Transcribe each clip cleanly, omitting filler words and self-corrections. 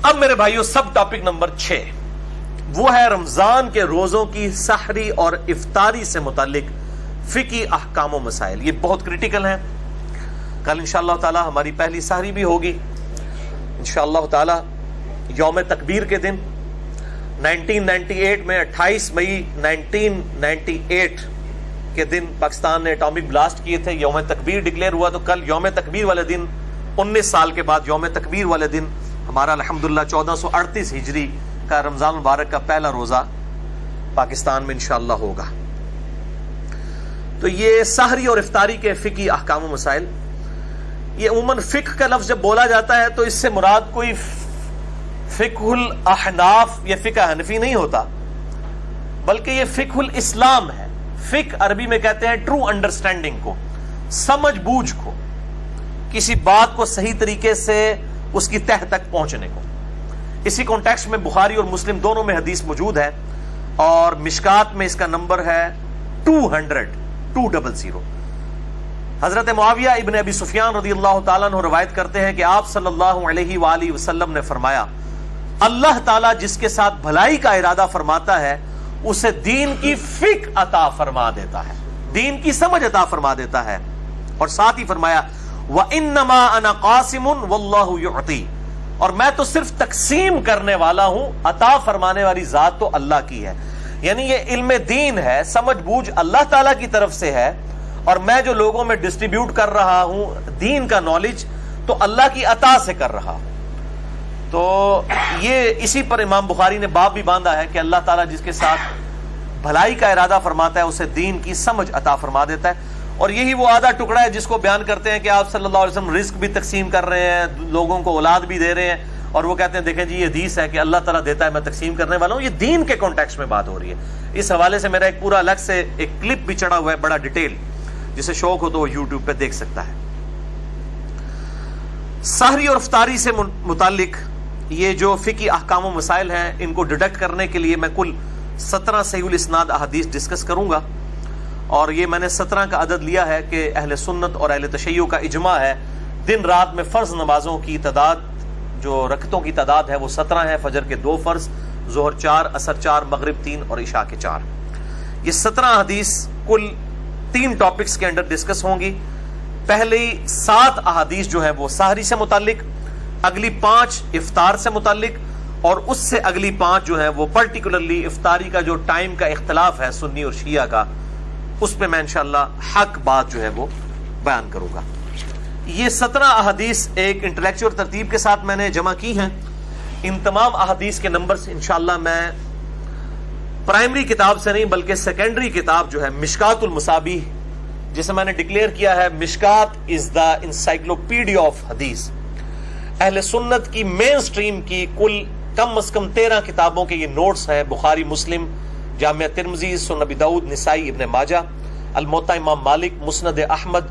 اب میرے بھائیوں سب ٹاپک نمبر 6 وہ ہے رمضان کے روزوں کی سحری اور افطاری سے متعلق فقہی احکام و مسائل. یہ بہت کریٹیکل ہیں. کل انشاءاللہ تعالی ہماری پہلی سحری بھی ہوگی انشاءاللہ تعالی یوم تکبیر کے دن 1998 میں 28 مئی 1998 کے دن پاکستان نے اٹامک بلاسٹ کیے تھے. یوم تکبیر ڈکلیئر ہوا, تو کل یوم تکبیر والے دن 19 سال کے بعد یوم تکبیر والے دن ہمارا الحمدللہ 1438 ہجری کا رمضان مبارک کا پہلا روزہ پاکستان میں انشاءاللہ ہوگا. تو یہ سحری اور افطاری کے فقہی احکام و مسائل. یہ عموماً فقہ کا لفظ جب بولا جاتا ہے تو اس سے مراد کوئی فقہ الاحناف یا فقہ حنفی نہیں ہوتا, بلکہ یہ فقہ الاسلام ہے. فقہ عربی میں کہتے ہیں ٹرو انڈرسٹینڈنگ کو, سمجھ بوجھ کو, کسی بات کو صحیح طریقے سے اس کی تہ تک پہنچنے کو. اسی کانٹیکسٹ میں بخاری اور مسلم دونوں میں حدیث موجود ہے, اور مشکات میں اس کا نمبر ہے 200. حضرت معاویہ ابن ابی سفیان رضی اللہ تعالیٰ عنہ روایت کرتے ہیں کہ آپ صلی اللہ علیہ وآلہ وسلم نے فرمایا, اللہ تعالیٰ جس کے ساتھ بھلائی کا ارادہ فرماتا ہے اسے دین کی فقہ عطا فرما دیتا ہے, دین کی سمجھ عطا فرما دیتا ہے. اور ساتھ ہی فرمایا وَإِنَّمَا أَنَا قَاسِمٌ وَاللَّهُ يُعْطِي, اور میں تو صرف تقسیم کرنے والا ہوں, عطا فرمانے والی ذات تو اللہ کی ہے. یعنی یہ علم دین ہے, سمجھ بوجھ اللہ تعالیٰ کی طرف سے ہے, اور میں جو لوگوں میں ڈسٹریبیوٹ کر رہا ہوں دین کا نالج تو اللہ کی عطا سے کر رہا ہوں. تو یہ اسی پر امام بخاری نے باب بھی باندھا ہے کہ اللہ تعالیٰ جس کے ساتھ بھلائی کا ارادہ فرماتا ہے اسے دین کی سمجھ عطا فرما دیتا ہے. اور یہی وہ آدھا ٹکڑا ہے جس کو بیان کرتے ہیں کہ آپ صلی اللہ علیہ وسلم رزق بھی تقسیم کر رہے ہیں, لوگوں کو اولاد بھی دے رہے ہیں, اور وہ کہتے ہیں دیکھیں جی یہ حدیث ہے کہ اللہ تعالیٰ دیتا ہے میں تقسیم کرنے والا ہوں. یہ دین کے کانٹیکسٹ میں بات ہو رہی ہے. اس حوالے سے میرا ایک پورا الگ سے ایک کلپ بھی چڑھا ہوا ہے بڑا ڈیٹیل, جسے شوق ہو تو وہ یوٹیوب پہ دیکھ سکتا ہے. سحری اور افطاری سے متعلق یہ جو فقہی احکام و مسائل ہیں ان کو ڈیڈکٹ کرنے کے لیے میں کل 17 صحیح الاسناد احادیث ڈسکس کروں گا. اور یہ میں نے 17 کا عدد لیا ہے کہ اہل سنت اور اہل تشیع کا اجماع ہے دن رات میں فرض نمازوں کی تعداد, جو رکعتوں کی تعداد ہے وہ 17 ہے. فجر کے 2 فرض, ظہر 4, عصر 4, مغرب 3 اور عشاء کے 4. یہ 17 حدیث کل 3 ٹاپکس کے اندر ڈسکس ہوں گی. پہلی 7 احادیث جو ہیں وہ سحری سے متعلق, اگلی 5 افطار سے متعلق, اور اس سے اگلی 5 جو ہیں وہ پرٹیکولرلی افطاری کا جو ٹائم کا اختلاف ہے سنی اور شیعہ کا, اس پہ میں انشاءاللہ حق بات جو ہے وہ بیان کروں گا. یہ 17 احادیث ایک انٹلیکچوئل ترتیب کے ساتھ میں نے جمع کی ہیں. ان تمام احادیث کے نمبرز انشاءاللہ میں پرائمری کتاب سے نہیں بلکہ سیکنڈری کتاب جو ہے مشکات المصابیح, جسے میں نے ڈکلیئر کیا ہے مشکات از دا انسائکلوپیڈیا آف حدیث. اہل سنت کی مین سٹریم کی کل کم از کم 13 کتابوں کے یہ نوٹس ہیں. بخاری, مسلم, جامعہ ترمذی, سنن ابی داؤد, نسائی, ابن ماجہ, الموطا امام مالک, مسند احمد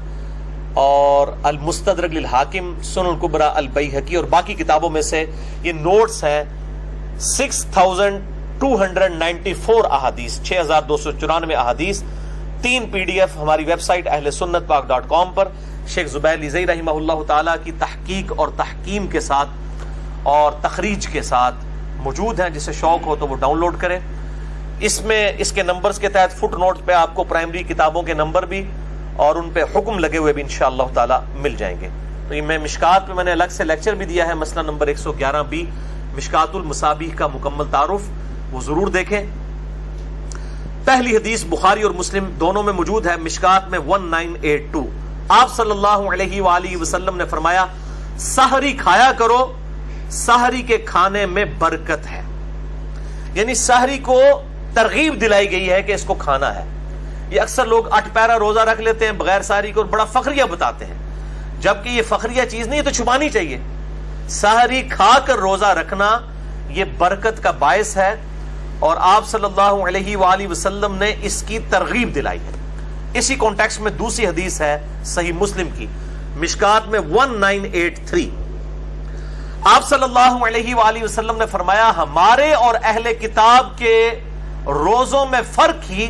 اور المستدرک للحاکم, سنن الکبری البیہقی, اور باقی کتابوں میں سے یہ نوٹس ہیں 6294 احادیث, 6294 احادیث. 3 PDF ہماری ویب سائٹ اہل سنت پاک .com پر شیخ زبیر لیزئی رحمہ اللہ تعالیٰ کی تحقیق اور تحکیم کے ساتھ اور تخریج کے ساتھ موجود ہیں. جسے شوق ہو تو وہ ڈاؤن لوڈ کریں. اس میں اس کے نمبرز کے تحت فٹ نوٹ پہ آپ کو پرائمری کتابوں کے نمبر بھی اور ان پہ حکم لگے ہوئے بھی انشاءاللہ تعالی مل جائیں گے. تو یہ میں مشکات پہ میں نے الگ سے لیکچر بھی دیا ہے, مسئلہ نمبر 111B مشکات المصابیح کا مکمل تعارف, وہ ضرور دیکھیں. پہلی حدیث بخاری اور مسلم دونوں میں موجود ہے, مشکات میں 1982. آپ صلی اللہ علیہ وآلہ وسلم نے فرمایا سحری کھایا کرو, سحری کے کھانے میں برکت ہے. یعنی سحری کو ترغیب دلائی گئی ہے کہ اس کو کھانا ہے. یہ اکثر لوگ 8 پیرا روزہ رکھ لیتے ہیں بغیر سحری کو, بڑا فخریہ بتاتے ہیں, جبکہ یہ فخریہ چیز نہیں ہے, تو چھپانی چاہیے. سحری کھا کر روزہ رکھنا یہ برکت کا باعث ہے, اور آپ صلی اللہ علیہ وآلہ وسلم نے اس کی ترغیب دلائی ہے. اسی کانٹیکسٹ میں دوسری حدیث ہے صحیح مسلم کی مشکات میں 1983. آپ صلی اللہ علیہ وآلہ وسلم نے فرمایا ہمارے اور اہل کتاب کے روزوں میں فرق ہی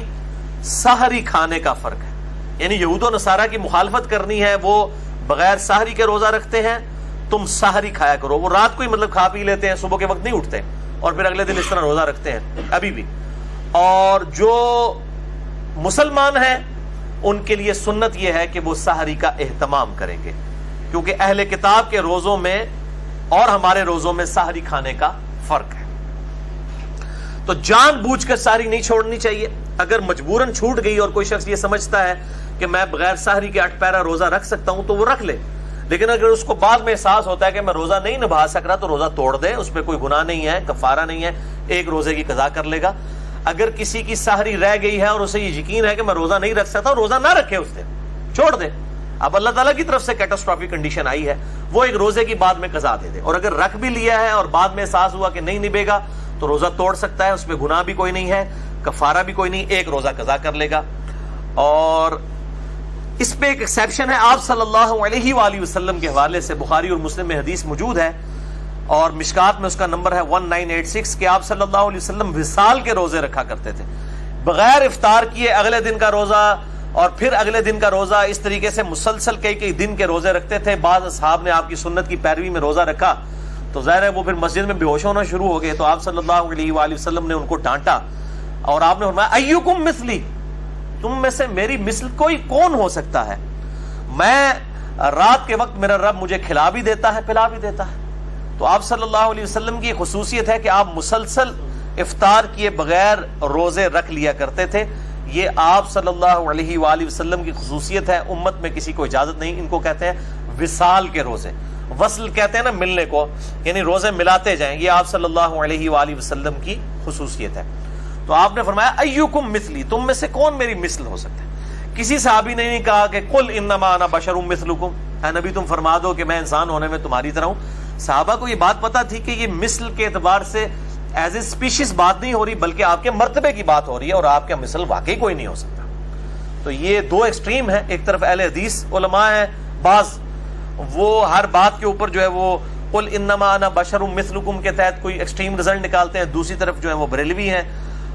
سحری کھانے کا فرق ہے. یعنی یہود و نصارہ کی مخالفت کرنی ہے, وہ بغیر سحری کے روزہ رکھتے ہیں, تم سحری کھایا کرو. وہ رات کو ہی مطلب کھا پی لیتے ہیں, صبح کے وقت نہیں اٹھتے اور پھر اگلے دن اس طرح روزہ رکھتے ہیں ابھی بھی. اور جو مسلمان ہیں ان کے لیے سنت یہ ہے کہ وہ سحری کا اہتمام کریں گے, کیونکہ اہل کتاب کے روزوں میں اور ہمارے روزوں میں سحری کھانے کا فرق ہے. تو جان بوجھ کر سحری نہیں چھوڑنی چاہیے. اگر مجبوراً چھوٹ گئی اور کوئی شخص یہ سمجھتا ہے کہ میں بغیر سحری کے 8 پیرا روزہ رکھ سکتا ہوں تو وہ رکھ لے, لیکن اگر اس کو بعد میں احساس ہوتا ہے کہ میں روزہ نہیں نبھا سک رہا تو روزہ توڑ دے, اس پہ کوئی گناہ نہیں ہے, کفارہ نہیں ہے, ایک روزے کی قضا کر لے گا. اگر کسی کی سحری رہ گئی ہے اور اسے یہ یقین ہے کہ میں روزہ نہیں رکھ سکتا, روزہ نہ رکھے, اس دن چھوڑ دے. اب اللہ تعالیٰ کی طرف سے کیٹاسٹرافک کنڈیشن آئی ہے, وہ ایک روزے کی بعد میں قضا دے دے. اور اگر رکھ بھی لیا ہے اور بعد میں احساس ہوا کہ نہیں نبھے گا تو روزہ توڑ سکتا ہے, اس پہ گناہ بھی کوئی نہیں ہے, کفارہ بھی کوئی نہیں, ایک روزہ قضا کر لے گا. اور اس پہ ایک ایکسیپشن ہے, آپ صلی اللہ علیہ وآلہ وسلم کے حوالے سے بخاری اور مسلم میں حدیث موجود ہے اور مشکات میں اس کا نمبر ہے 1986 کہ آپ صلی اللہ علیہ وسلم وصال کے روزے رکھا کرتے تھے, بغیر افطار کیے اگلے دن کا روزہ اور پھر اگلے دن کا روزہ, اس طریقے سے مسلسل کئی دن کے روزے رکھتے تھے. بعض اصحاب نے آپ کی سنت کی پیروی میں روزہ رکھا تو ظاہر ہے وہ پھر مسجد میں بے ہوش ہونا شروع ہو گئے, تو آپ صلی اللہ علیہ وآلہ وسلم نے ان کو ڈانٹا اور آپ نے فرمایا ایکم مثلی, تم میں سے میری مثل کوئی کون ہو سکتا ہے, میں رات کے وقت میرا رب مجھے کھلا بھی دیتا ہے پلا بھی دیتا ہے. تو آپ صلی اللہ علیہ وسلم کی خصوصیت ہے کہ آپ مسلسل افطار کیے بغیر روزے رکھ لیا کرتے تھے. یہ آپ صلی اللہ علیہ وآلہ وسلم کی خصوصیت ہے, امت میں کسی کو اجازت نہیں. ان کو کہتے ہیں وصال کے روزے, وصل کہتے ہیں نا ملنے کو, یعنی روزے ملاتے جائیں, یہ آپ صلی اللہ علیہ وآلہ وسلم کی خصوصیت ہے. تو آپ نے فرمایا ایکم مثلی, تم میں سے کون میری مثل ہو سکتا ہے. کسی صحابی نے نہیں کہا کہ قل انما انا بشر مثلکم, اے نبی تم فرما دو کہ میں انسان ہونے میں تمہاری طرح ہوں. صحابہ کو یہ بات پتا تھی کہ یہ مثل کے اعتبار سے ایز اے اسپیشیز بات نہیں ہو رہی, بلکہ آپ کے مرتبے کی بات ہو رہی ہے, اور آپ کا مثل واقعی کوئی نہیں ہو سکتا. تو یہ دو ایکسٹریم ہیں, ایک طرف اہل حدیث علماء ہیں, بعض وہ ہر بات کے اوپر جو ہے وہ قل انما انا بشر مثلکم کے تحت کوئی ایکسٹریم رزلٹ نکالتے ہیں, دوسری طرف جو ہے وہ بریلوی ہیں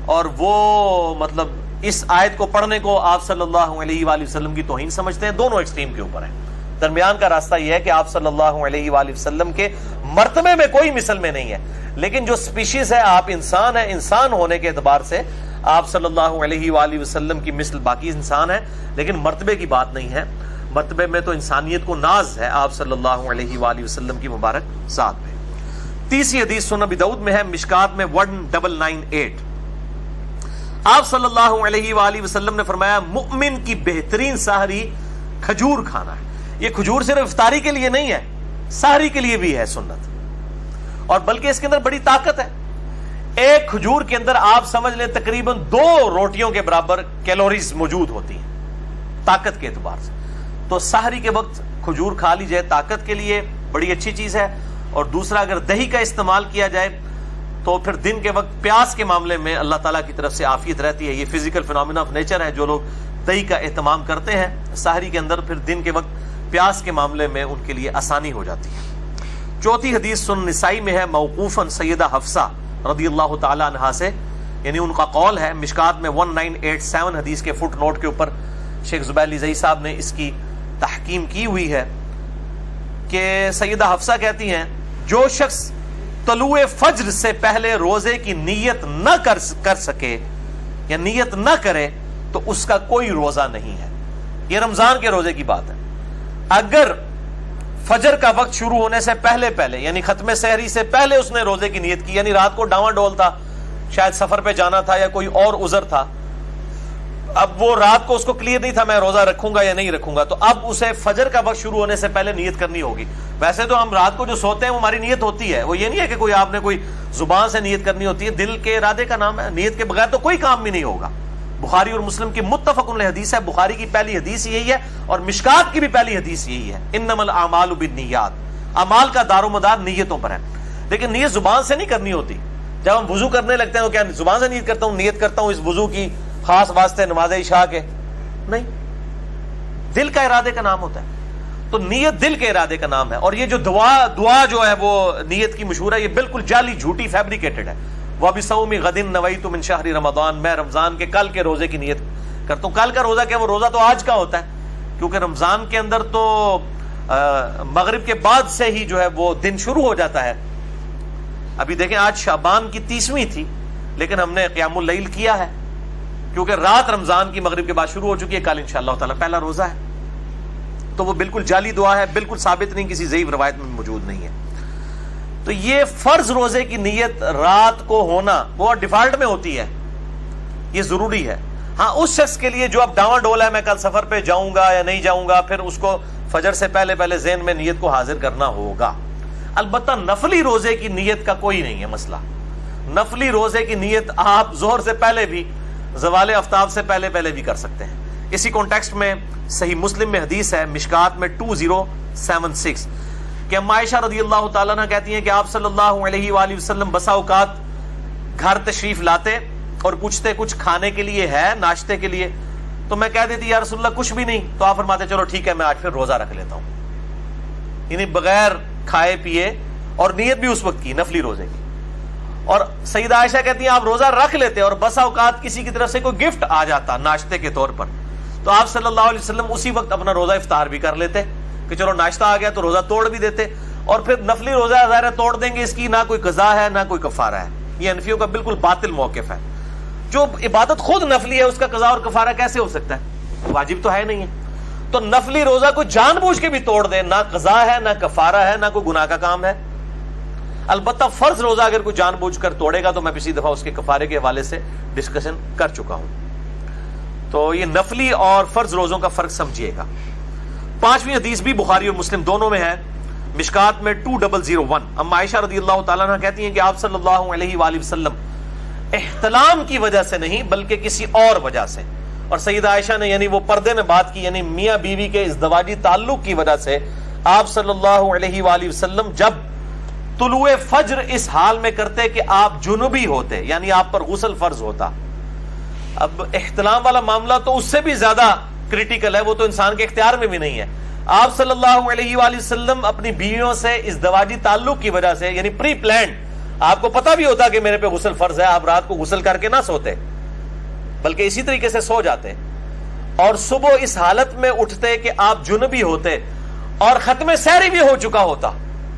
اور وہ مطلب اس آیت کو پڑھنے کو آپ صلی اللہ علیہ وآلہ وسلم کی توہین سمجھتے ہیں. دونوں ایکسٹریم کے اوپر ہیں. درمیان کا راستہ یہ ہے کہ آپ صلی اللہ علیہ وآلہ وسلم کے مرتبے میں کوئی مثل میں نہیں ہے, لیکن جو سپیشیز ہے آپ انسان ہیں, انسان ہونے کے اعتبار سے آپ صلی اللہ علیہ وآلہ وسلم کی مثل باقی انسان ہے, لیکن مرتبے کی بات نہیں ہے. مرتبے میں تو انسانیت کو ناز ہے آپ صلی اللہ علیہ وآلہ وسلم کی مبارک ذات میں. تیسری حدیث سنن ابی داؤد میں ہے, مشکات میں 1998, آپ صلی اللہ علیہ وآلہ وسلم نے فرمایا مؤمن کی بہترین سحری کھجور کھانا ہے. یہ کھجور صرف افطاری کے لیے نہیں ہے, سحری کے لیے بھی ہے سنت, اور بلکہ اس کے اندر بڑی طاقت ہے. ایک کھجور کے اندر آپ سمجھ لیں تقریباً 2 روٹیوں کے برابر کیلوریز موجود ہوتی ہیں طاقت کے اعتبار سے. تو سحری کے وقت کھجور کھا لی جائے طاقت کے لیے بڑی اچھی چیز ہے. اور دوسرا اگر دہی کا استعمال کیا جائے تو پھر دن کے وقت پیاس کے معاملے میں اللہ تعالیٰ کی طرف سے عافیت رہتی ہے. یہ فزیکل فینومینا آف نیچر ہے, جو لوگ دہی کا اہتمام کرتے ہیں سحری کے اندر, پھر دن کے وقت پیاس کے معاملے میں ان کے لیے آسانی ہو جاتی ہے. چوتھی حدیث سنن نسائی میں ہے موقوفاً سیدہ حفصہ رضی اللہ تعالی عنہا سے, یعنی ان کا قول ہے. مشکات میں 1987 حدیث کے فٹ نوٹ کے اوپر شیخ زبیر زئی صاحب نے اس کی تحکیم کی ہوئی ہے کہ سیدہ حفصہ کہتی ہیں جو شخص طلوع فجر سے پہلے روزے کی نیت نہ کر سکے یا نیت نہ کرے تو اس کا کوئی روزہ نہیں ہے. یہ رمضان کے روزے کی بات ہے. اگر فجر کا وقت شروع ہونے سے پہلے یعنی ختم سحری سے پہلے اس نے روزے کی نیت کی, یعنی رات کو ڈاواں ڈول تھا, شاید سفر پہ جانا تھا یا کوئی اور عذر تھا, اب وہ رات کو اس کو کلیئر نہیں تھا میں روزہ رکھوں گا یا نہیں رکھوں گا, تو اب اسے فجر کا وقت شروع ہونے سے پہلے نیت کرنی ہوگی. ویسے تو ہم رات کو جو سوتے ہیں وہ ہماری نیت ہوتی ہے, وہ یہ نہیں ہے کہ کوئی آپ نے کوئی زبان سے نیت کرنی ہوتی ہے, دل کے ارادے کا نام ہے. نیت کے بغیر تو کوئی کام بھی نہیں ہوگا. بخاری اور مسلم کی متفق علیہ حدیث ہے, بخاری کی پہلی حدیث یہی ہے اور مشکات کی بھی پہلی حدیث یہی ہے, انما الاعمال بالنیات, اعمال کا دار و مدار نیتوں پر ہے. لیکن نیت زبان سے نہیں کرنی ہوتی. جب ہم وضو کرنے لگتے ہیں تو کیا زبان سے نیت کرتا ہوں, نیت کرتا ہوں اس وضو کی خاص واسطے نماز عشاء کے, نہیں, دل کا ارادے کا نام ہوتا ہے. تو نیت دل کے ارادے کا نام ہے. اور یہ جو دعا جو ہے وہ نیت کی مشہور ہے, یہ بالکل جعلی جھوٹی فیبریکیٹڈ ہے. وَبِصَوْمِ غَدٍ نَوَيْتُ مِنْ شَهْرِ رمضان, میں رمضان کے کل کے روزے کی نیت کرتا ہوں. کل کا روزہ کیا, وہ روزہ تو آج کا ہوتا ہے, کیونکہ رمضان کے اندر تو مغرب کے بعد سے ہی جو ہے وہ دن شروع ہو جاتا ہے. ابھی دیکھیں آج شعبان کی 30ویں تھی لیکن ہم نے قیام اللیل کیا ہے کیونکہ رات رمضان کی مغرب کے بعد شروع ہو چکی ہے. کل انشاءاللہ تعالی پہلا روزہ ہے. تو وہ بالکل جعلی دعا ہے, بالکل ثابت نہیں, کسی ضعیف روایت میں موجود نہیں ہے. تو یہ فرض روزے کی نیت رات کو ہونا وہ ڈیفالٹ میں ہوتی ہے, یہ ضروری ہے. ہاں اس شخص کے لیے جو اب ڈاواں ڈول ہے میں کل سفر پہ جاؤں گا یا نہیں جاؤں گا, پھر اس کو فجر سے پہلے ذہن میں نیت کو حاضر کرنا ہوگا. البتہ نفلی روزے کی نیت کا کوئی نہیں ہے مسئلہ. نفلی روزے کی نیت آپ ظہر سے پہلے بھی, زوال آفتاب سے پہلے بھی کر سکتے ہیں. اسی کانٹیکسٹ میں صحیح مسلم میں حدیث ہے مشکات میں 2076 کہ اما عائشہ رضی اللہ تعالیٰ عنہ کہتی ہیں کہ آپ صلی اللہ علیہ وآلہ وسلم بسا اوقات گھر تشریف لاتے اور پوچھتے کچھ کھانے کے لیے ہے, ناشتے کے لیے. تو میں کہہ دیتی یا رسول اللہ کچھ بھی نہیں. تو آپ فرماتے چلو ٹھیک ہے میں آج پھر روزہ رکھ لیتا ہوں, یعنی بغیر کھائے پیے, اور نیت بھی اس وقت کی نفلی روزے کی. اور سیدہ عائشہ کہتی ہیں آپ روزہ رکھ لیتے اور بسا اوقات کسی کی طرف سے کوئی گفٹ آ جاتا ناشتے کے طور پر, تو آپ صلی اللہ علیہ وسلم اسی وقت اپنا روزہ افطار بھی کر لیتے کہ چلو ناشتہ آ گیا تو روزہ توڑ بھی دیتے. اور پھر نفلی روزہ ظاہر توڑ دیں گے, اس کی نہ کوئی قضا ہے نہ کوئی کفارہ ہے. یہ حنفیوں کا بالکل باطل موقف ہے. جو عبادت خود نفلی ہے اس کا قضا اور کفارہ کیسے ہو سکتا ہے؟ واجب تو ہے نہیں ہے. تو نفلی روزہ کو جان بوجھ کے بھی توڑ دے, نہ قضا ہے نہ کفارہ ہے نہ کوئی گناہ کا کام ہے. البتہ فرض روزہ اگر کوئی جان بوجھ کر توڑے گا تو میں پچھلی دفعہ اس کے کفارے کے حوالے سے ڈسکشن کر چکا ہوں. تو یہ نفلی اور فرض روزوں کا فرق سمجھیے گا. 5ویں حدیث بھی بخاری اور مسلم دونوں میں ہے, مشکات میں 2001. اما عائشہ رضی اللہ تعالیٰ عنہ کہتی ہیں کہ آپ صلی اللہ علیہ وآلہ وسلم احتلام کی وجہ سے نہیں بلکہ کسی اور وجہ سے, اور سیدہ عائشہ نے یعنی وہ پردے میں بات کی, یعنی میاں بیوی کے ازدواجی تعلق کی وجہ سے آپ صلی اللہ علیہ وآلہ وسلم جب طلوع فجر اس حال میں کرتے کہ آپ جنوبی ہوتے, یعنی آپ پر غسل فرض ہوتا. اب احتلام والا معاملہ تو اس سے بھی زیادہ کریٹیکل ہے, وہ تو انسان کے اختیار میں بھی نہیں ہے. آپ صلی اللہ علیہ وآلہ وسلم اپنی بیویوں سے ازدواجی تعلق کی وجہ سے, یعنی پری پلانڈ, آپ کو پتا بھی ہوتا کہ میرے پہ غسل فرض ہے, آپ رات کو غسل کر کے نہ سوتے بلکہ اسی طریقے سے سو جاتے, اور صبح اس حالت میں اٹھتے کہ آپ جنبی ہوتے اور ختم سحری بھی ہو چکا ہوتا,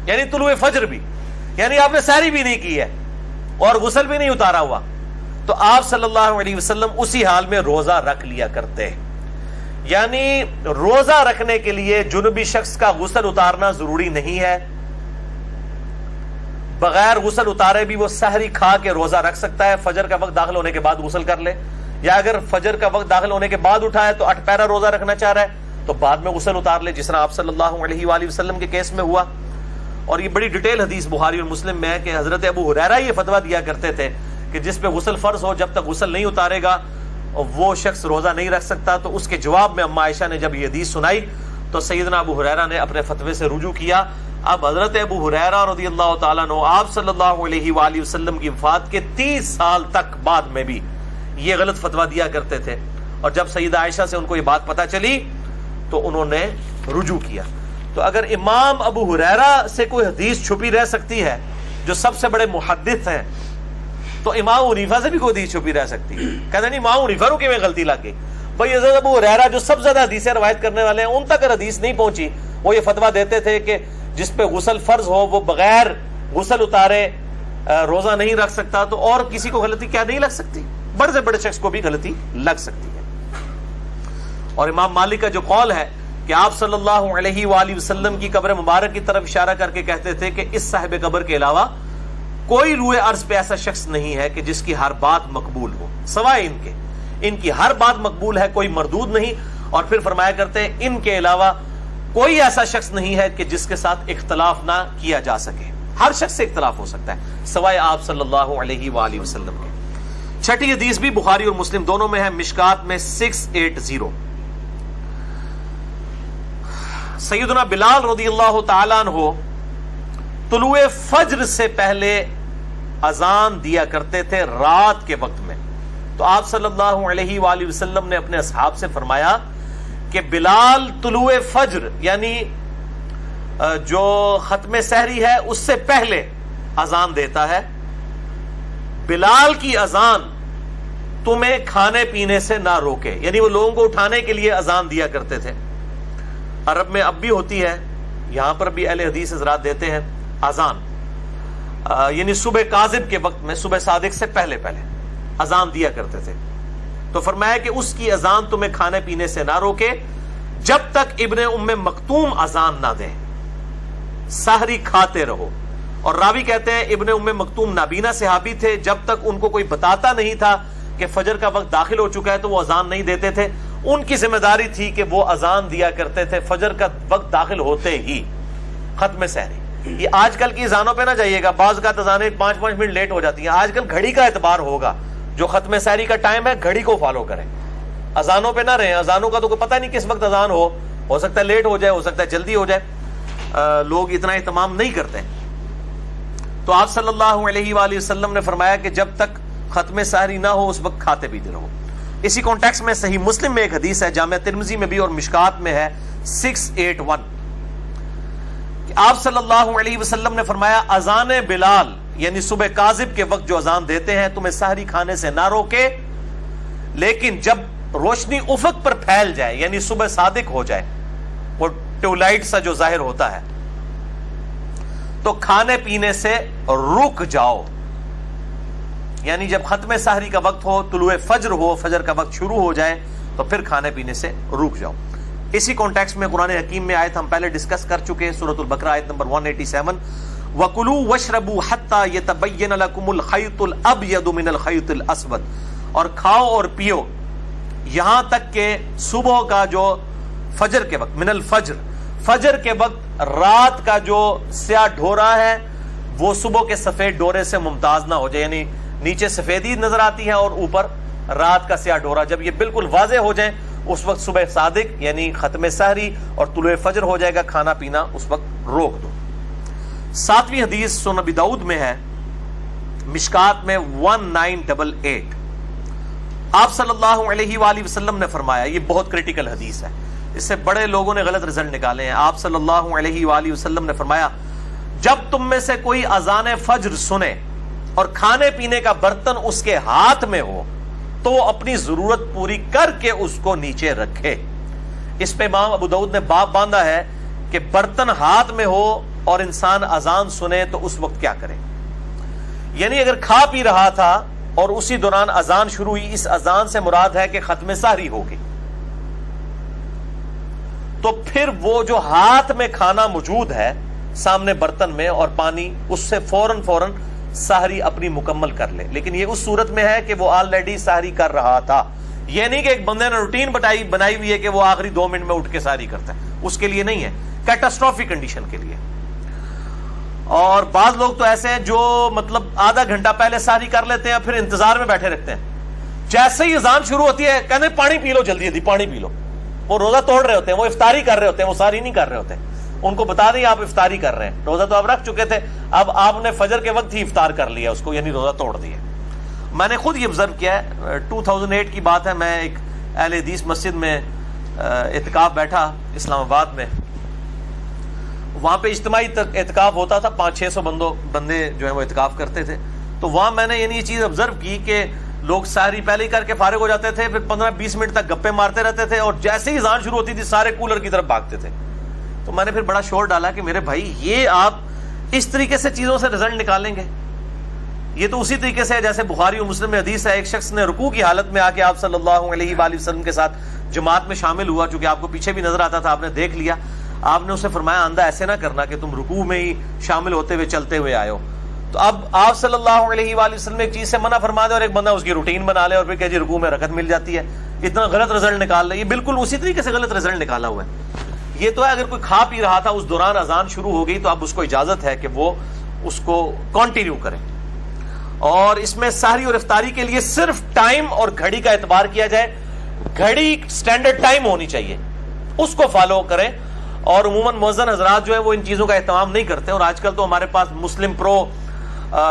یعنی طلوع فجر بھی, یعنی آپ نے سحری بھی نہیں کی ہے اور غسل بھی نہیں اتارا ہوا. تو آپ صلی اللہ علیہ وسلم اسی حال میں روزہ رکھ لیا کرتے. یعنی روزہ رکھنے کے لیے جنبی شخص کا غسل اتارنا ضروری نہیں ہے, بغیر غسل اتارے بھی وہ سحری کھا کے روزہ رکھ سکتا ہے. فجر کا وقت داخل ہونے کے بعد غسل کر لے, یا اگر فجر کا وقت داخل ہونے کے بعد اٹھا ہے تو 8 پیرا روزہ رکھنا چاہ رہا ہے تو بعد میں غسل اتار لے, جس طرح آپ صلی اللہ علیہ وآلہ وسلم کے کیس میں ہوا. اور یہ بڑی ڈیٹیل حدیث بخاری اور مسلم میں ہے کہ حضرت ابو ہریرہ یہ فتویٰ دیا کرتے تھے کہ جس پہ غسل فرض ہو جب تک غسل نہیں اتارے گا وہ شخص روزہ نہیں رکھ سکتا. تو اس کے جواب میں اما عائشہ نے جب یہ حدیث سنائی تو سیدنا ابو ہریرہ نے اپنے فتوے سے رجوع کیا. اب حضرت ابو ہریرہ رضی اللہ تعالیٰ عنہ آپ صلی اللہ علیہ وآلہ وسلم کی وفات کے 30 سال تک بعد میں بھی یہ غلط فتویٰ دیا کرتے تھے, اور جب سیدہ عائشہ سے ان کو یہ بات پتہ چلی تو انہوں نے رجوع کیا. تو اگر امام ابو ہریرہ سے کوئی حدیث چھپی رہ سکتی ہے جو سب سے بڑے محدث ہیں, تو امام حنیفہ سے بھی کوئی حدیث چھپی رہ سکتی ہے. کہتے نہیں امام حنیفہ کو میں غلطی لگ گئی, بھائی حضرت ابو ہریرہ جو سب سے زیادہ حدیثیں روایت کرنے والے ہیں ان تک حدیث نہیں پہنچی. وہ یہ فتویٰ دیتے تھے کہ جس پہ غسل فرض ہو وہ بغیر غسل اتارے روزہ نہیں رکھ سکتا, تو اور کسی کو غلطی کیا نہیں لگ سکتی؟ بڑے سے بڑے شخص کو بھی غلطی لگ سکتی ہے. اور امام مالک کا جو قول ہے کہ آپ صلی اللہ علیہ وآلہ وسلم کی قبر مبارک کی طرف اشارہ کر کے کہتے تھے کہ اس صاحب قبر کے علاوہ کوئی روئے عرض پہ ایسا شخص نہیں ہے کہ جس کی ہر بات مقبول ہو, سوائے ان کی ہر بات مقبول ہے, کوئی مردود نہیں. اور پھر فرمایا کرتے ہیں ان کے علاوہ کوئی ایسا شخص نہیں ہے کہ جس کے ساتھ اختلاف نہ کیا جا سکے. ہر شخص سے اختلاف ہو سکتا ہے سوائے آپ صلی اللہ علیہ وآلہ وسلم کے. 6ٹھی حدیث بھی بخاری اور مسلم دونوں میں ہے, مشکات میں 680. سیدنا بلال رضی اللہ تعالیٰ عنہ طلوع فجر سے پہلے اذان دیا کرتے تھے رات کے وقت میں. تو آپ صلی اللہ علیہ وآلہ وسلم نے اپنے اصحاب سے فرمایا کہ بلال طلوع فجر یعنی جو ختم سحری ہے اس سے پہلے اذان دیتا ہے. بلال کی اذان تمہیں کھانے پینے سے نہ روکے, یعنی وہ لوگوں کو اٹھانے کے لیے اذان دیا کرتے تھے. عرب میں اب بھی ہوتی ہے یہاں پر بھی اہل حدیث حضرات دیتے ہیں اذان، یعنی صبح کاذب کے وقت میں، صبح صادق سے پہلے اذان دیا کرتے تھے. تو فرمایا کہ اس کی اذان تمہیں کھانے پینے سے نہ روکے جب تک ابن ام مکتوم اذان نہ دے، سحری کھاتے رہو. اور راوی کہتے ہیں ابن ام مکتوم نابینا صحابی تھے، جب تک ان کو کوئی بتاتا نہیں تھا کہ فجر کا وقت داخل ہو چکا ہے تو وہ اذان نہیں دیتے تھے. ان کی ذمہ داری تھی کہ وہ اذان دیا کرتے تھے فجر کا وقت داخل ہوتے ہی، ختم سحری. یہ آج کل کی اذانوں پہ نہ جائیے گا، بعض کا اذانیں 5 منٹ لیٹ ہو جاتی ہیں. آج کل گھڑی کا اعتبار ہوگا، جو ختم سحری کا ٹائم ہے گھڑی کو فالو کریں، اذانوں پہ نہ رہیں. اذانوں کا تو کوئی پتہ نہیں کس وقت اذان ہو سکتا ہے لیٹ ہو جائے، ہو سکتا ہے جلدی ہو جائے. لوگ اتنا اہتمام نہیں کرتے. تو آپ صلی اللہ علیہ وآلہ وسلم نے فرمایا کہ جب تک ختم سحری نہ ہو اس وقت کھاتے پیتے رہو. اسی کانٹیکس میں صحیح مسلم میں ایک حدیث ہے، جامع ترمذی میں بھی اور مشکات میں ہے 681، کہ آپ صلی اللہ علیہ وسلم نے فرمایا اذان بلال یعنی صبح کاذب کے وقت جو اذان دیتے ہیں تمہیں سحری کھانے سے نہ روکے، لیکن جب روشنی افق پر پھیل جائے یعنی صبح صادق ہو جائے، وہ ٹیولائٹ سا جو ظاہر ہوتا ہے، تو کھانے پینے سے رک جاؤ. یعنی جب ختم سحری کا وقت ہو، طلوع فجر ہو، فجر کا وقت شروع ہو جائے تو پھر کھانے پینے سے رک جاؤ. اسی کانٹیکس میں قرآن حکیم میں آیت ہم پہلے ڈسکس کر چکے، سورۃ البقرہ آیت نمبر 187، وَكُلُوا وَاشْرَبُوا حَتَّى يَتَبَيَّنَ لَكُمُ الْخَيْطُ الْأَبْيَضُ مِنَ الْخَيْطِ الْأَسْوَدِ، اور کھاؤ اور پیو یہاں تک کہ صبح کا جو فجر کے وقت، من الفجر، فجر کے وقت رات کا جو سیاہ ڈھورا ہے وہ صبح کے سفید ڈورے سے ممتاز نہ ہو جائے. یعنی نیچے سفیدی نظر آتی ہے اور اوپر رات کا سیاہ ڈورا، جب یہ بالکل واضح ہو جائے اس وقت صبح صادق یعنی ختم سحری اور طلوع فجر ہو جائے گا، کھانا پینا اس وقت روک دو. 7ویں حدیث سنن ابی داؤد میں ہے، مشکات میں 1988، آپ صلی اللہ علیہ وآلہ وسلم نے فرمایا، یہ بہت کریٹیکل حدیث ہے، اس سے بڑے لوگوں نے غلط رزلٹ نکالے ہیں. آپ صلی اللہ علیہ وآلہ وسلم نے فرمایا جب تم میں سے کوئی اذان فجر سنے اور کھانے پینے کا برتن اس کے ہاتھ میں ہو تو وہ اپنی ضرورت پوری کر کے اس کو نیچے رکھے. اس پہ امام ابو داؤد نے باب باندھا ہے کہ برتن ہاتھ میں ہو اور انسان اذان سنے تو اس وقت کیا کرے. یعنی اگر کھا پی رہا تھا اور اسی دوران اذان شروع ہوئی، اس اذان سے مراد ہے کہ ختم سحری ہوگی، تو پھر وہ جو ہاتھ میں کھانا موجود ہے سامنے برتن میں اور پانی، اس سے فوراً سحری اپنی مکمل کر لے. لیکن یہ اس صورت میں ہے کہ وہ آلریڈی سحری کر رہا تھا. یہ نہیں کہ ایک بندے نے روٹین بنائی ہوئی ہے کہ وہ آخری 2 منٹ میں اٹھ کے سحری کرتا ہے، اس کے لیے نہیں ہے، کیٹاسٹروفک کنڈیشن کے لیے. اور بعض لوگ تو ایسے ہیں جو مطلب آدھا گھنٹہ پہلے سحری کر لیتے ہیں، پھر انتظار میں بیٹھے رکھتے ہیں، جیسے ہی اذان شروع ہوتی ہے کہتے ہیں پانی پی لو، جلدی پانی پی لو. وہ روزہ توڑ رہے ہوتے ہیں، وہ افطاری کر رہے ہوتے ہیں، وہ سحری نہیں کر رہے ہوتے. ان کو بتا دیں آپ افطاری کر رہے ہیں، روزہ تو آپ رکھ چکے تھے، اب آپ نے فجر کے وقت ہی افطار کر لیا اس کو، یعنی روزہ توڑ دیا. میں نے خود یہ آبزرو کیا ہے، 2008 کی بات ہے، میں ایک اہل حدیث مسجد میں اعتکاف بیٹھا اسلام آباد میں. وہاں پہ اجتماعی اعتکاف ہوتا تھا، 500-600 بندے جو ہیں وہ اعتکاف کرتے تھے. تو وہاں میں نے یعنی یہ چیز آبزرو کی کہ لوگ سحری پہلے ہی کر کے فارغ ہو جاتے تھے، پھر 15-20 منٹ تک گپے مارتے رہتے تھے، اور جیسے ہی اذان شروع ہوتی تھی سارے کولر کی طرف بھاگتے تھے. تو میں نے پھر بڑا شور ڈالا کہ میرے بھائی یہ آپ اس طریقے سے چیزوں سے رزلٹ نکالیں گے؟ یہ تو اسی طریقے سے جیسے بخاری اور مسلم میں حدیث ہے، ایک شخص نے رکوع کی حالت میں آ کے آپ صلی اللہ علیہ وآلہ وسلم کے ساتھ جماعت میں شامل ہوا، چونکہ آپ کو پیچھے بھی نظر آتا تھا، آپ نے دیکھ لیا. آپ نے اسے فرمایا آندہ ایسے نہ کرنا کہ تم رکوع میں ہی شامل ہوتے ہوئے چلتے ہوئے آئے ہو. تو اب آپ صلی اللہ علیہ وآلہ وسلم ایک چیز سے منع فرما دے اور ایک بندہ اس کی روٹین بنا لے اور پھر کہ جی رکوع میں رکعت مل جاتی ہے، اتنا غلط رزلٹ نکال لے. یہ بالکل اسی طریقے سے غلط رزلٹ نکالا ہوا ہے. یہ تو ہے اگر کوئی کھا پی رہا تھا اس دوران اذان شروع ہو گئی تو اب اس کو اجازت ہے کہ وہ اس کو کنٹینیو کرے. اور اس میں سحری اور افطاری کے لیے صرف ٹائم اور گھڑی کا اعتبار کیا جائے. گھڑی سٹینڈرڈ ٹائم ہونی چاہیے، اس کو فالو کریں. اور عموماً مؤذن حضرات جو ہے وہ ان چیزوں کا اہتمام نہیں کرتے. اور آج کل تو ہمارے پاس مسلم پرو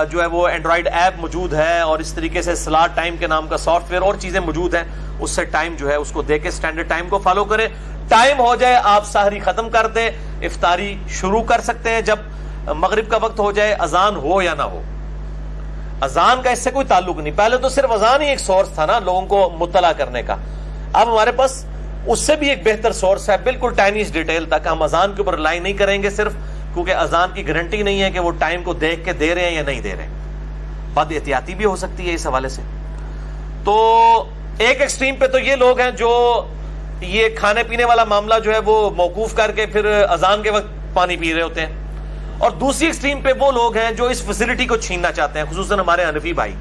جو ہے وہ اینڈرائڈ ایپ موجود ہے، اور اس طریقے سے سلاٹ ٹائم کے نام کا سافٹ ویئر اور چیزیں موجود ہیں، اس سے ٹائم جو ہے اس کو دے کے سٹینڈرڈ ٹائم کو فالو کریں. ٹائم ہو جائے آپ سحری ختم کر دیں، افطاری شروع کر سکتے ہیں جب مغرب کا وقت ہو جائے، اذان ہو یا نہ ہو. اذان کا اس سے کوئی تعلق نہیں. پہلے تو صرف اذان ہی ایک سورس تھا نا لوگوں کو مطلع کرنے کا. اب ہمارے پاس اس سے بھی ایک بہتر سورس ہے بالکل ٹائنیز ڈیٹیل تک. ہم اذان کے اوپر ریلائی نہیں کریں گے صرف, کیونکہ اذان کی گارنٹی نہیں ہے کہ وہ ٹائم کو دیکھ کے دے رہے ہیں یا نہیں دے رہے, بد احتیاطی بھی ہو سکتی ہے اس حوالے سے. تو ایک ایکسٹریم پہ تو یہ لوگ ہیں جو یہ کھانے پینے والا معاملہ جو ہے وہ موقوف کر کے پھر اذان کے وقت پانی پی رہے ہوتے ہیں, اور دوسری ایکسٹریم پہ وہ لوگ ہیں جو اس فیسلٹی کو چھیننا چاہتے ہیں, خصوصاً ہمارے حنفی بھائی.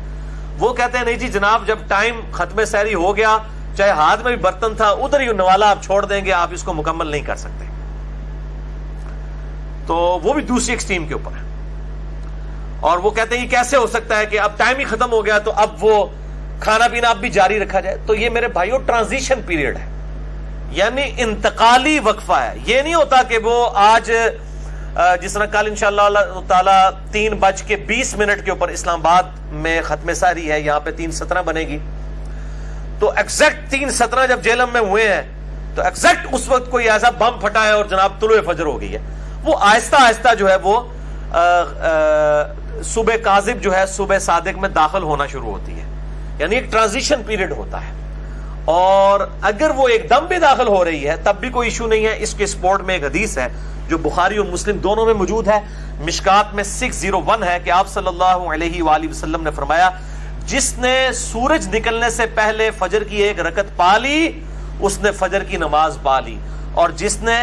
وہ کہتے ہیں نہیں جی جناب, جب ٹائم ختم سحری ہو گیا, چاہے ہاتھ میں بھی برتن تھا, ادھر ہی نوالا آپ چھوڑ دیں گے, آپ اس کو مکمل نہیں کر سکتے. تو وہ بھی دوسری ایکسٹریم کے اوپر ہے, اور وہ کہتے ہیں یہ کیسے ہو سکتا ہے کہ اب ٹائم ہی ختم ہو گیا تو اب وہ کھانا پینا اب بھی جاری رکھا جائے. تو یہ میرے بھائیوں ٹرانزیشن پیریڈ ہے, یعنی انتقالی وقفہ ہے. یہ نہیں ہوتا کہ وہ آج جس طرح کل انشاءاللہ تعالی 3:20 کے اوپر اسلام آباد میں ختم سحری ہے, یہاں پہ 3:17 بنے گی, تو ایگزیکٹ 3:17 جب جہلم میں ہوئے ہیں تو ایگزیکٹ اس وقت کوئی ایسا بم پھٹا ہے اور جناب طلوع فجر ہو گئی ہے. وہ آہستہ آہستہ جو ہے وہ صبح کاذب جو ہے صبح صادق میں داخل ہونا شروع ہوتی ہے, یعنی ایک ٹرانزیشن پیریڈ ہوتا ہے. اور اگر وہ ایک دم بھی داخل ہو رہی ہے تب بھی کوئی ایشو نہیں ہے. اس کے سپورٹ میں ایک حدیث ہے جو بخاری اور مسلم دونوں میں موجود ہے, مشکات میں 601 ہے کہ آپ صلی اللہ علیہ وآلہ وسلم نے فرمایا, جس نے سورج نکلنے سے پہلے فجر کی ایک رکعت پا لی اس نے فجر کی نماز پا لی, اور جس نے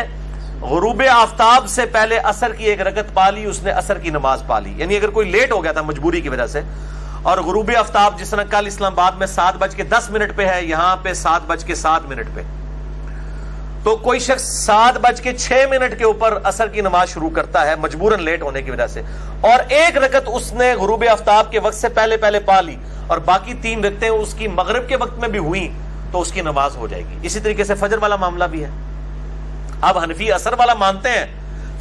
غروب آفتاب سے پہلے عصر کی ایک رکعت پا لی اس نے عصر کی نماز پا لی. یعنی اگر کوئی لیٹ ہو گیا تھا مجبوری کی وجہ سے, اور غروب آفتاب جس طرح کل اسلام آباد میں 7:10 پہ ہے, یہاں پہ 7:07 پہ, تو کوئی شخص 7:06 کے اوپر عصر کی نماز شروع کرتا ہے مجبوراً لیٹ ہونے کی وجہ سے, اور ایک رکعت اس نے غروب آفتاب کے وقت سے پہلے پا لی, اور باقی 3 رکعتیں اس کی مغرب کے وقت میں بھی ہوئی تو اس کی نماز ہو جائے گی. اسی طریقے سے فجر والا معاملہ بھی ہے. اب حنفی عصر والا مانتے ہیں,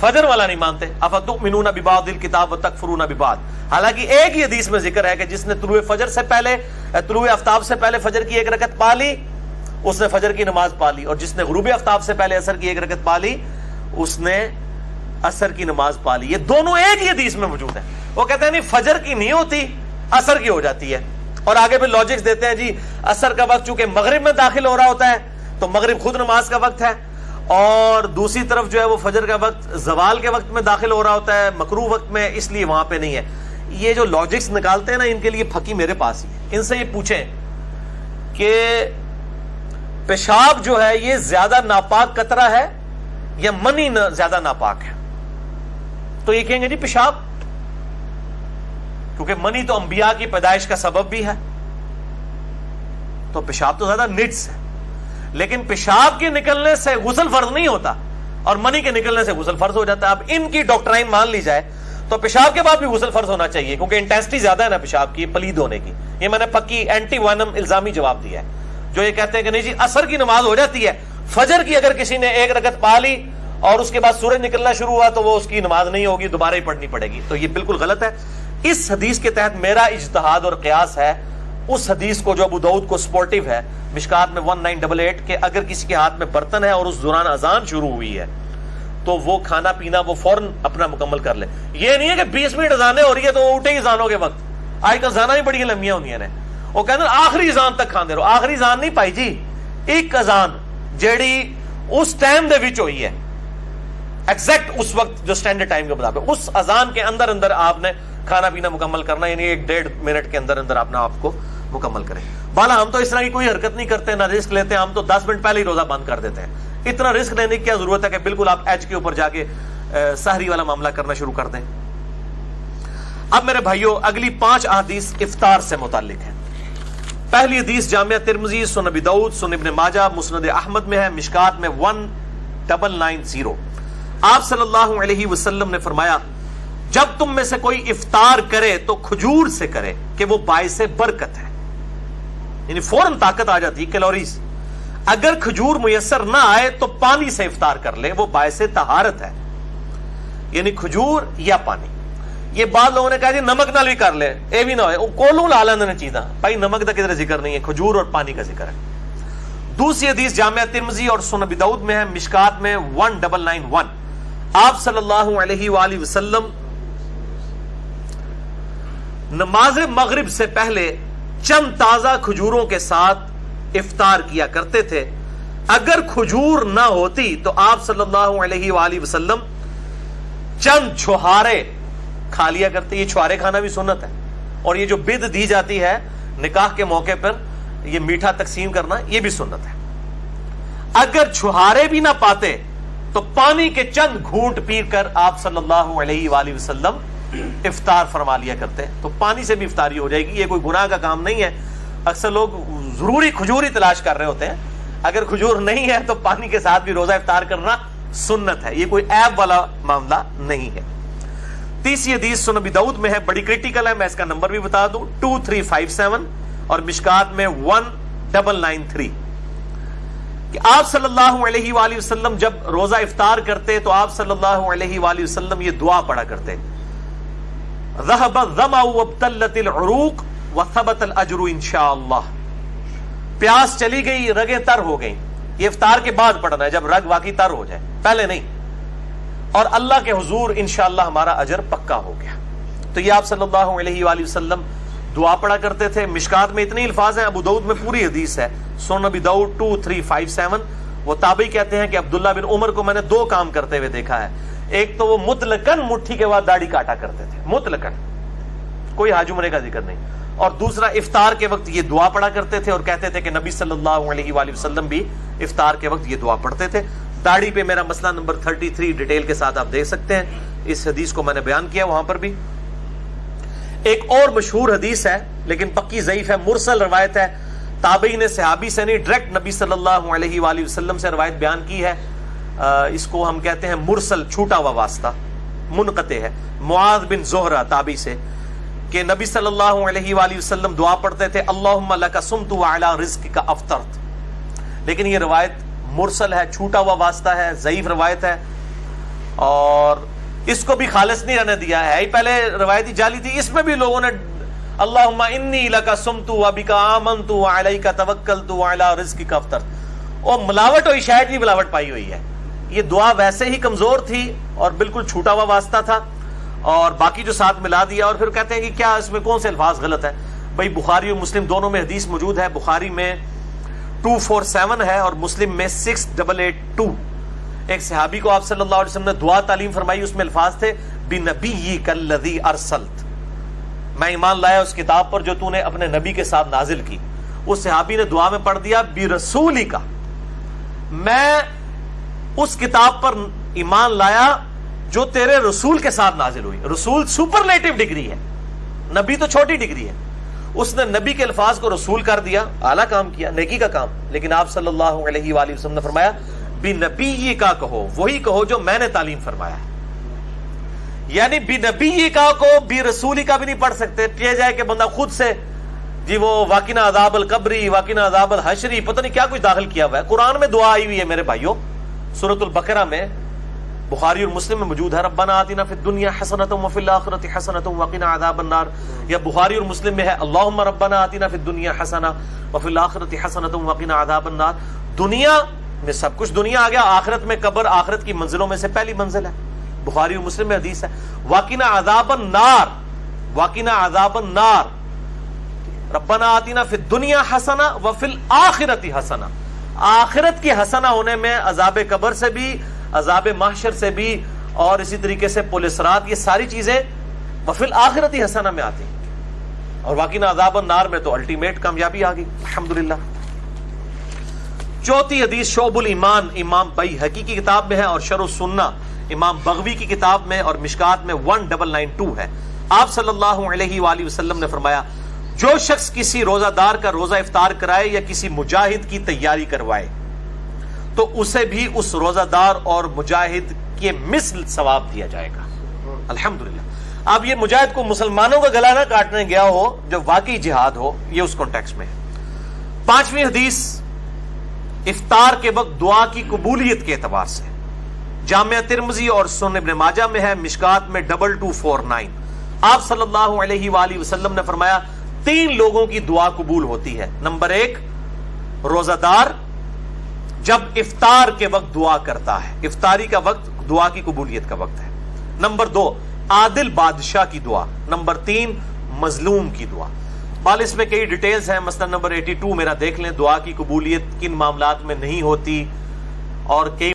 فجر والا نہیں مانتے. افتؤمنون ببعض الکتاب وتکفرون ببعض. حالانکہ ایک ہی حدیث میں ذکر ہے کہ جس نے طلوع فجر سے پہلے, طلوع آفتاب سے پہلے فجر کی ایک رکعت پا لی اس نے فجر کی نماز پا لی, اور جس نے غروب آفتاب سے پہلے عصر کی ایک رکعت پا لی اس نے عصر کی نماز پا لی. یہ دونوں ایک ہی حدیث میں موجود ہیں. وہ کہتے ہیں نہیں فجر کی نہیں ہوتی, عصر کی ہو جاتی ہے, اور آگے پھر لاجکس دیتے ہیں جی عصر کا وقت چونکہ مغرب میں داخل ہو رہا ہوتا ہے تو مغرب خود نماز کا وقت ہے, اور دوسری طرف جو ہے وہ فجر کا وقت زوال کے وقت میں داخل ہو رہا ہوتا ہے مکروہ وقت میں, اس لیے وہاں پہ نہیں ہے. یہ جو لاجکس نکالتے ہیں نا, ان کے لیے پھکی میرے پاس ہی ہے. ان سے یہ پوچھیں کہ پیشاب جو ہے یہ زیادہ ناپاک قطرہ ہے یا منی زیادہ ناپاک ہے, تو یہ کہیں گے جی پیشاب, کیونکہ منی تو انبیاء کی پیدائش کا سبب بھی ہے, تو پیشاب تو زیادہ نجس ہے. لیکن پیشاب کے نکلنے سے غسل فرض نہیں ہوتا, اور منی کے نکلنے سے غسل فرض ہو جاتا ہے. اب ان کی ڈاکٹرائن مان لی جائے تو پیشاب کے بعد بھی غسل فرض ہونا چاہیے, کیونکہ انٹینسٹی زیادہ ہے نا پیشاب کی پلید ہونے کی. یہ میں نے پکی اینٹی وانم الزامی جواب دیا ہے. جو یہ کہتے ہیں کہ نہیں جی عصر کی نماز ہو جاتی ہے, فجر کی اگر کسی نے ایک رکعت پا لی اور اس کے بعد سورج نکلنا شروع ہوا تو وہ اس کی نماز نہیں ہوگی, دوبارہ ہی پڑھنی پڑے گی, تو یہ بالکل غلط ہے. اس حدیث کے تحت میرا اجتہاد اور قیاس ہے اس حدیث کو جو ابو داؤد کو سپورٹیو ہے مشکات میں 1988 کہ اگر کسی کے ہاتھ میں برتن ہے اور اس دوران اذان شروع ہوئی ہے تو وہ کھانا پینا وہ فوراً اپنا مکمل کر لے. یہ نہیں ہے کہ 20 منٹ اذانیں ہو رہی ہے تو وہ اٹھے ہی اذانوں کے وقت. آج کل اذانیں بھی بڑی لمبیاں ہوندیاں نے, وہ کہتے ہیں آخری اذان تک کھاندے رہو. آخری اذان نہیں پائی جی, ایک اذان جیڑی اس ٹائم دے وچ ہوئی ہے, ایگزیکٹ اس وقت جو سٹینڈرڈ ٹائم کے مطابق, اس اذان کے اندر اندر آپ نے کھانا پینا مکمل کرنا, یعنی 1.5 منٹ کے اندر اندر اپنا آپ کو مکمل کریں. بالا ہم تو اس طرح کی کوئی حرکت نہیں کرتے, نہ رسک لیتے, ہم تو 10 منٹ پہلے ہی روزہ بند کر دیتے ہیں. اتنا رسک لینے کی کیا ضرورت ہے کہ بالکل آپ ایج کے اوپر جا کے سحری والا معاملہ کرنا شروع کر دیں. اب میرے بھائیوں اگلی 5 احادیث افطار سے متعلق ہیں. پہلی حدیث جامعہ ترمذی, سنن ابی داؤد, سنن ابن ماجہ, مسند احمد میں ہے, مشکات میں 1990. آپ صلی اللہ علیہ وسلم نے فرمایا جب تم میں سے کوئی افطار کرے تو کھجور سے کرے کہ وہ باعث برکت ہے, یعنی فوراً طاقت آ جاتی کیلوریز. اگر کھجور میسر نہ آئے تو پانی سے افطار کر لے, وہ باعث طہارت ہے, یعنی کھجور یا پانی. یہ بعض لوگوں نے کہا جی نمک نال بھی کر لے, اے بھی نہ ہوئے کولوں لا لیندے چیزاں, بھائی نمک کا کدھر ذکر نہیں ہے, کھجور اور پانی کا ذکر ہے. دوسری حدیث جامعہ ترمذی اور سنن ابی داؤد میں ہے, مشکات میں 1991. آپ صلی اللہ علیہ وآلہ وسلم نماز مغرب سے پہلے چند تازہ کھجوروں کے ساتھ افطار کیا کرتے تھے. اگر کھجور نہ ہوتی تو آپ صلی اللہ علیہ وآلہ وسلم چند چھہارے کھا لیا کرتے. یہ چھہارے کھانا بھی سنت ہے, اور یہ جو بد دی جاتی ہے نکاح کے موقع پر یہ میٹھا تقسیم کرنا, یہ بھی سنت ہے. اگر چھہارے بھی نہ پاتے تو پانی کے چند گھونٹ پی کر آپ صلی اللہ علیہ وآلہ وسلم افطار فرما لیا کرتے. تو پانی سے بھی افطاری ہو جائے گی, یہ کوئی گناہ کا کام نہیں ہے. اکثر لوگ ضروری کھجور ہی تلاش کر رہے ہوتے ہیں, اگر کھجور نہیں ہے تو پانی کے ساتھ بھی روزہ افطار کرنا سنت ہے, یہ کوئی عیب والا معاملہ نہیں ہے. تیسری حدیث سنن ابی داؤد میں ہے, بڑی کریٹیکل ہے, میں اس کا نمبر بھی بتا دوں 2357 اور مشکات میں 1993 کہ آپ صلی اللہ علیہ وآلہ وسلم جب روزہ افطار کرتے تو آپ صلی اللہ علیہ وآلہ وسلم یہ دعا پڑھا کرتے, ذهب الظمأ وابتلت العروق وثبت الاجر انشاءاللہ. پیاس چلی گئی, رگیں تر ہو گئیں. یہ افطار کے بعد پڑھنا ہے جب رگ واقعی تر ہو جائے, پہلے نہیں. اور اللہ کے حضور انشاءاللہ ہمارا اجر پکا ہو گیا. تو یہ آپ صلی اللہ علیہ وآلہ وسلم دعا پڑھا کرتے تھے. مشکات میں اتنی الفاظ ہیں, ابو داؤد میں پوری حدیث ہے, سنن ابی داؤد 2357. وہ تابعی کہتے ہیں کہ عبداللہ بن عمر کو میں نے دو کام کرتے ہوئے دیکھا ہے. ایک تو وہ مطلقاً مٹھی کے بعد داڑھی کاٹا کرتے تھے, مطلقاً, کوئی حج عمرے کا ذکر نہیں. اور دوسرا افطار کے وقت یہ دعا پڑھا کرتے تھے اور کہتے تھے کہ نبی صلی اللہ علیہ وآلہ وسلم بھی افطار کے وقت یہ دعا پڑھتے تھے. داڑھی پہ میرا مسئلہ نمبر 33 ڈیٹیل کے ساتھ آپ دیکھ سکتے ہیں, اس حدیث کو میں نے بیان کیا وہاں پر بھی. ایک اور مشہور حدیث ہے لیکن پکی ضعیف ہے, مرسل روایت ہے, تابعی نے صحابی سے نہیں ڈائریکٹ نبی صلی اللہ علیہ وآلہ وسلم سے روایت بیان کی ہے. اس کو ہم کہتے ہیں مرسل, چھوٹا ہوا واسطہ, منقطع ہے. معاذ بن زہرہ تابعی سے کہ نبی صلی اللہ علیہ وآلہ وسلم دعا پڑھتے تھے اللہم لک صمت وعلی رزقک افطرت. لیکن یہ روایت مرسل ہے, چھوٹا ہوا واسطہ ہے, ضعیف روایت ہے, اور اس کو بھی خالص نہیں رہنے دیا ہے. پہلے روایت ہی جعلی تھی, اس میں بھی لوگوں نے اللہم انی لک صمت وبک آمنت وعلیک توکلت وعلی رزقک افطرت, اور ملاوٹ ہوئی, شاید بھی ملاوٹ پائی ہوئی ہے. یہ دعا ویسے ہی کمزور تھی اور بالکل چھوٹا ہوا واسطہ تھا, اور باقی جو ساتھ ملا دیا, اور پھر کہتے ہیں کہ کیا اس میں کون سے الفاظ غلط ہے. بھائی بخاری اور مسلم دونوں میں حدیث موجود ہے, بخاری میں 247 ہے اور مسلم میں 6882. ایک صحابی کو آپ صلی اللہ علیہ وسلم نے دعا تعلیم فرمائی, اس میں الفاظ تھے بنبیک الذی ارسلت, میں ایمان لایا اس کتاب پر جو تو نے اپنے نبی کے ساتھ نازل کی. اس صحابی نے دعا میں پڑھ دیا برسولک, میں اس کتاب پر ایمان لایا جو تیرے رسول کے ساتھ نازل ہوئی. رسول سپرلیٹو ڈگری ہے, نبی تو چھوٹی ڈگری ہے. اس نے نبی کے الفاظ کو رسول کر دیا, اعلیٰ کام کیا, نیکی کا کام. لیکن آپ صلی اللہ علیہ وآلہ وسلم نے فرمایا بنبی کا کہو, وہی کہو جو میں نے تعلیم فرمایا ہے. یعنی بنبی کا کو بی رسولی کا بھی نہیں پڑھ سکتے. یہ جائے کہ بندہ خود سے جی وہ واقعنا عذاب القبری, واقعنا عذاب الحشری, پتہ نہیں کیا کچھ داخل کیا ہوا ہے. قرآن میں دعا آئی ہوئی ہے میرے بھائیوں, سورۃ البقرہ میں, بخاری اور مسلم میں موجود ہے, ربنا آتنا فی الدنیا حسنۃ وفی الآخرۃ حسنۃ وقنا عذاب النار. یا بخاری اور مسلم میں ہے اللہم ربنا آتنا فی الدنیا حسنہ وفی الآخرۃ حسنۃ وقنا عذاب النار. دنیا میں سب کچھ دنیا آ گیا, آخرت میں قبر آخرت کی منزلوں میں سے پہلی منزل ہے. بخاری اور مسلم میں حدیث ہے وقنا عذاب النار, وقنا عذاب النار, ربنا آتنا فی الدنیا حسنہ وفی الآخرۃ حسنہ. آخرت کی حسنہ ہونے میں عذاب قبر سے بھی, عذاب محشر سے بھی, اور اسی طریقے سے پل صراط, یہ ساری چیزیں وفی الآخرۃ حسنہ میں آتی ہیں. اور واقعنا عذاب النار میں تو الٹیمیٹ کامیابی آ گئی الحمدللہ. چوتھی حدیث شعب الایمان امام بیہقی کی کتاب میں ہے, اور شرح السنہ امام بغوی کی کتاب میں, اور مشکات میں 1992 ہے. آپ صلی اللہ علیہ وآلہ وسلم نے فرمایا جو شخص کسی روزہ دار کا روزہ افطار کرائے یا کسی مجاہد کی تیاری کروائے تو اسے بھی اس روزہ دار اور مجاہد کے مثل ثواب دیا جائے گا الحمدللہ. اب یہ مجاہد کو مسلمانوں کا گلا نہ کاٹنے گیا ہو جو واقعی جہاد ہو, یہ اس کانٹیکسٹ میں ہے. پانچویں حدیث افطار کے وقت دعا کی قبولیت کے اعتبار سے جامعہ ترمذی اور سنن ابن ماجہ میں ہے, مشکات میں 2249. آپ صلی اللہ علیہ وآلہ وسلم نے فرمایا 3 لوگوں کی دعا قبول ہوتی ہے. نمبر 1 روزہ دار جب افطار کے وقت دعا کرتا ہے, افطاری کا وقت دعا کی قبولیت کا وقت ہے. نمبر 2 عادل بادشاہ کی دعا. نمبر 3 مظلوم کی دعا. بال اس میں کئی ڈیٹیلز ہیں. مسئلہ نمبر 82 میرا دیکھ لیں. دعا کی قبولیت کن معاملات میں نہیں ہوتی, اور کئی